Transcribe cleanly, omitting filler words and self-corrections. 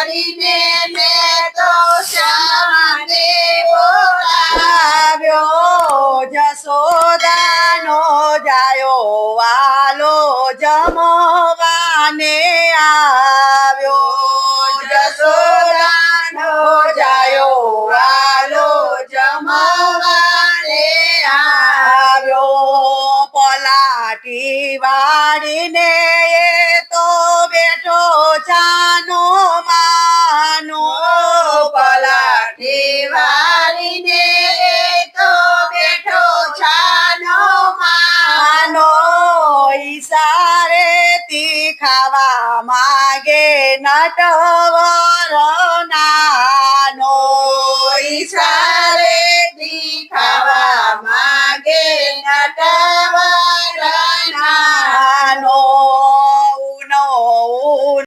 વાળીને મેં તો શ્યામાને બોલાવ્યો જશોદાનો જાયો વાલો જમવાને આવ્યો જશોદાનો જાયો વાલો જમવાને આવ્યો પલાટી વાળીને એ તો બેઠો છાનો માનો પલાટી વાળીને એ તો બેઠો છાનો માનો ઈશારેથી ખાવા માગે નટવર નાનો ઈશારેથી ખાવા માગે નટવર